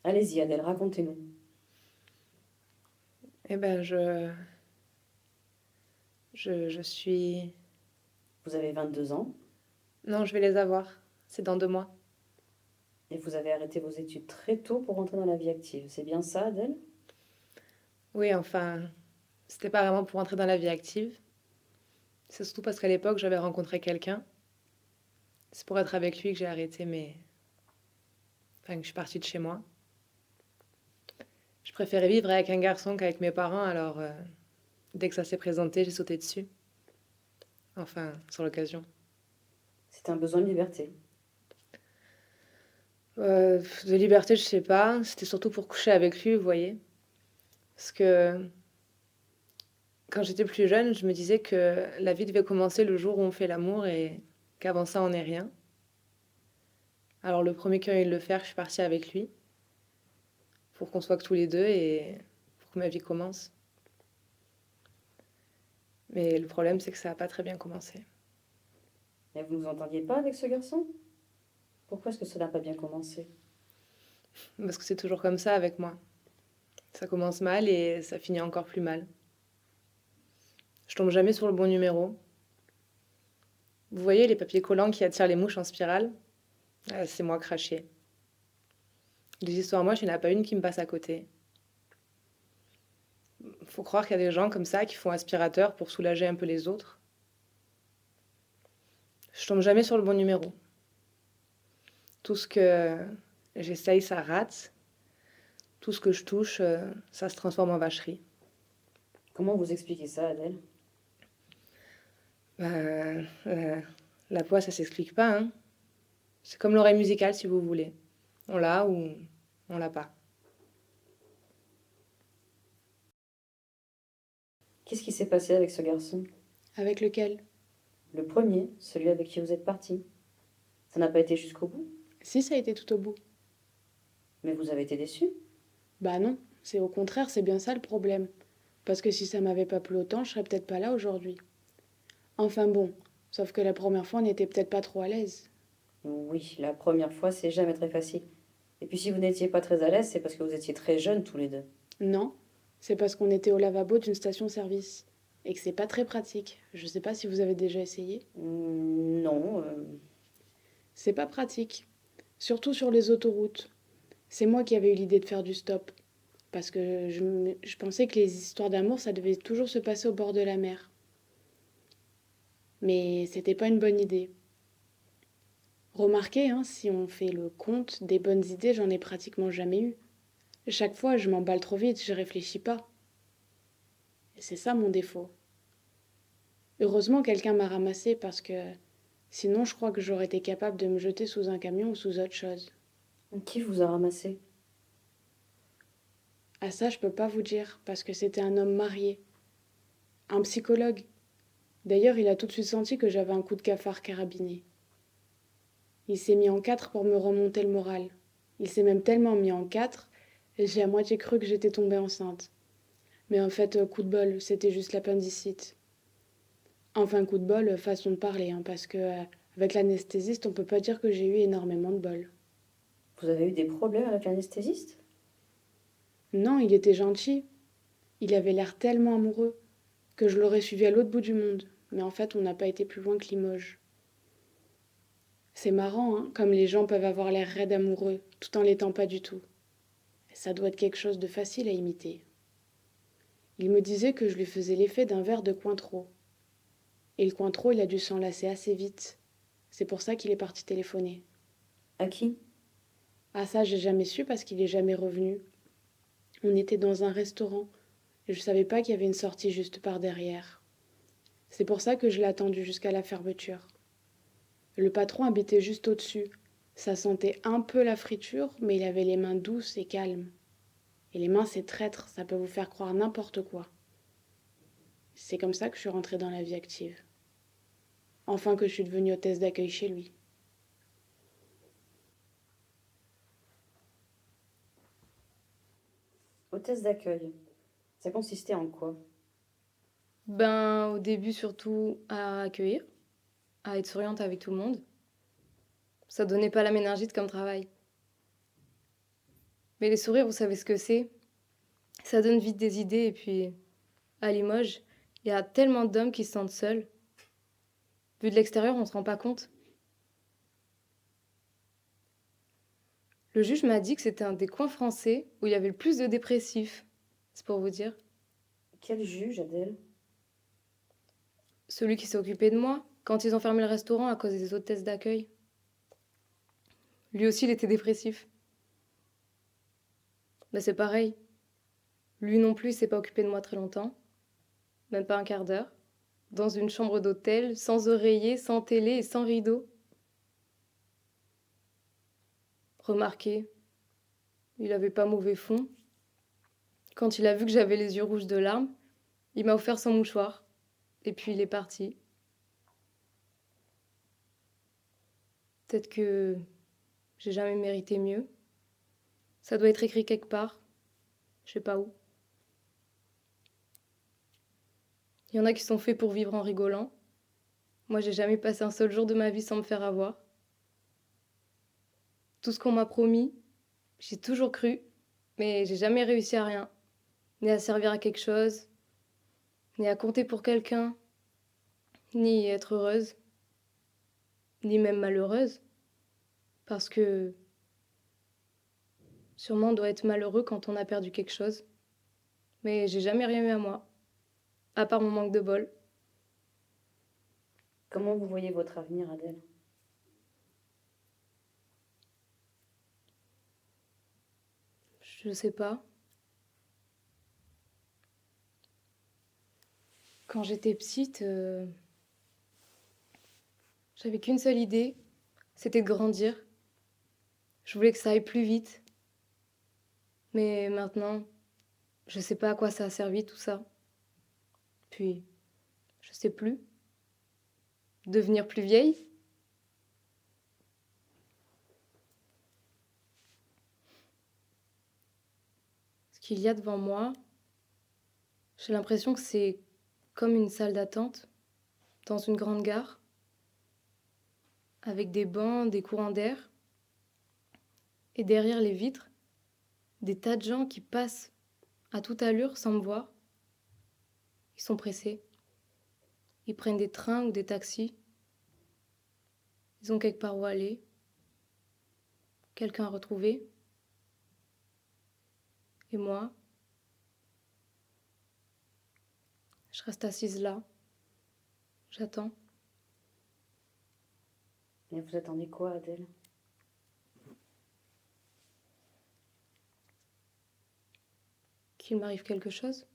Allez-y, Adèle, racontez-nous. Eh ben, je suis... Vous avez 22 ans Non, je vais les avoir. C'est dans 2 mois. et vous avez arrêté vos études très tôt pour rentrer dans la vie active. C'est bien ça, Adèle? Oui, enfin, c'était pas vraiment pour entrer dans la vie active. C'est surtout parce qu'à l'époque, j'avais rencontré quelqu'un. C'est pour être avec lui que j'ai arrêté Enfin, que je suis partie de chez moi. Je préférais vivre avec un garçon qu'avec mes parents, alors dès que ça s'est présenté, j'ai sauté dessus. Enfin, sur l'occasion. C'est un besoin de liberté. De liberté, je sais pas. C'était surtout pour coucher avec lui, vous voyez. Parce que quand j'étais plus jeune, je me disais que la vie devait commencer le jour où on fait l'amour et qu'avant ça, on n'est rien. Alors le premier qui a eu le faire, je suis partie avec lui pour qu'on soit que tous les deux et pour que ma vie commence. Mais le problème, c'est que ça n'a pas très bien commencé. Et vous ne vous entendiez pas avec ce garçon? Pourquoi est-ce que ça n'a pas bien commencé? Parce que c'est toujours comme ça avec moi. Ça commence mal et ça finit encore plus mal. Je tombe jamais sur le bon numéro. Vous voyez les papiers collants qui attirent les mouches en spirale? C'est moi craché. Les histoires moches, il n'y en a pas une qui me passe à côté. Faut croire qu'il y a des gens comme ça qui font aspirateur pour soulager un peu les autres. Je tombe jamais sur le bon numéro. Tout ce que j'essaye, ça rate. Tout ce que je touche, ça se transforme en vacherie. Comment vous expliquez ça, Adèle? Euh, euh, la voix, ça s'explique pas, hein. C'est comme l'oreille musicale, si vous voulez. On l'a ou on l'a pas. Qu'est-ce qui s'est passé avec ce garçon? Avec lequel? Le premier, celui avec qui vous êtes parti. Ça n'a pas été jusqu'au bout, Si, ça a été tout au bout. mais vous avez été déçu. Bah non, c'est au contraire, c'est bien ça le problème. Parce que si ça m'avait pas plu autant, je serais peut-être pas là aujourd'hui. Enfin bon, sauf que la première fois, on n'était peut-être pas trop à l'aise. Oui, la première fois, c'est jamais très facile. Et puis si vous n'étiez pas très à l'aise, c'est parce que vous étiez très jeunes tous les deux. Non, c'est parce qu'on était au lavabo d'une station-service. Et que c'est pas très pratique. Je sais pas si vous avez déjà essayé. Non, C'est pas pratique. Surtout sur les autoroutes. C'est moi qui avais eu l'idée de faire du stop. Parce que je pensais que les histoires d'amour, ça devait toujours se passer au bord de la mer. Mais c'était pas une bonne idée. Remarquez, hein, si on fait le compte des bonnes idées, j'en ai pratiquement jamais eu. Chaque fois, je m'emballe trop vite, je réfléchis pas. Et c'est ça mon défaut. Heureusement, quelqu'un m'a ramassé parce que sinon, je crois que j'aurais été capable de me jeter sous un camion ou sous autre chose. qui vous a ramassé? À ça, je peux pas vous dire parce que c'était un homme marié, un psychologue. D'ailleurs, il a tout de suite senti que j'avais un coup de cafard carabiné. Il s'est mis en quatre pour me remonter le moral. Il s'est même tellement mis en quatre, j'ai à moitié cru que j'étais tombée enceinte. Mais en fait, coup de bol, c'était juste l'appendicite. Enfin, coup de bol, façon de parler, hein, parce que avec l'anesthésiste, on peut pas dire que j'ai eu énormément de bol. Vous avez eu des problèmes avec l'anesthésiste? Non, il était gentil. Il avait l'air tellement amoureux que je l'aurais suivi à l'autre bout du monde. Mais en fait, on n'a pas été plus loin que Limoges. C'est marrant, hein, comme les gens peuvent avoir l'air raides amoureux, tout en l'étant pas du tout. Ça doit être quelque chose de facile à imiter. Il me disait que je lui faisais l'effet d'un verre de Cointreau. Et le Cointreau, il a dû s'enlacer assez vite. C'est pour ça qu'il est parti téléphoner. À qui? Ah ça, j'ai jamais su parce qu'il est jamais revenu. On était dans un restaurant et je savais pas qu'il y avait une sortie juste par derrière. C'est pour ça que je l'ai attendu jusqu'à la fermeture. Le patron habitait juste au-dessus. Ça sentait un peu la friture, mais il avait les mains douces et calmes. Et les mains, c'est traître, ça peut vous faire croire n'importe quoi. C'est comme ça que je suis rentrée dans la vie active. Enfin que je suis devenue hôtesse d'accueil chez lui. Hôtesse d'accueil. Ça consistait en quoi? Ben, au début, surtout à accueillir, à être souriante avec tout le monde. Ça donnait pas la même énergie de comme travail. Mais les sourires, vous savez ce que c'est? Ça donne vite des idées et puis à Limoges, il y a tellement d'hommes qui se sentent seuls. Vu de l'extérieur, on se rend pas compte. Le juge m'a dit que c'était un des coins français où il y avait le plus de dépressifs. C'est pour vous dire. Quel juge, Adèle? Celui qui s'est occupé de moi quand ils ont fermé le restaurant à cause des hôtesses d'accueil. Lui aussi, il était dépressif. Mais c'est pareil. Lui non plus, il s'est pas occupé de moi très longtemps. Même pas un quart d'heure. Dans une chambre d'hôtel, sans oreiller, sans télé et sans rideau. Remarquez, il avait pas mauvais fond. Quand il a vu que j'avais les yeux rouges de larmes, il m'a offert son mouchoir. Et puis il est parti. Peut-être que j'ai jamais mérité mieux. Ça doit être écrit quelque part. Je sais pas où. Il y en a qui sont faits pour vivre en rigolant. Moi, j'ai jamais passé un seul jour de ma vie sans me faire avoir. Tout ce qu'on m'a promis, j'ai toujours cru, mais j'ai jamais réussi à rien. Ni à servir à quelque chose, ni à compter pour quelqu'un, ni être heureuse, ni même malheureuse. Parce que sûrement on doit être malheureux quand on a perdu quelque chose. Mais j'ai jamais rien eu à moi, à part mon manque de bol. Comment vous voyez votre avenir, Adèle? Je sais pas. Quand j'étais petite, j'avais qu'une seule idée, c'était de grandir. Je voulais que ça aille plus vite. Mais maintenant, je sais pas à quoi ça a servi tout ça. Puis, je sais plus. Devenir plus vieille? Ce qu'il y a devant moi, j'ai l'impression que c'est comme une salle d'attente dans une grande gare, avec des bancs, des courants d'air, et derrière les vitres, des tas de gens qui passent à toute allure sans me voir. Ils sont pressés. Ils prennent des trains ou des taxis. Ils ont quelque part où aller, quelqu'un à retrouver. Et moi, je reste assise là. J'attends. Et vous attendez quoi, Adèle? Qu'il m'arrive quelque chose.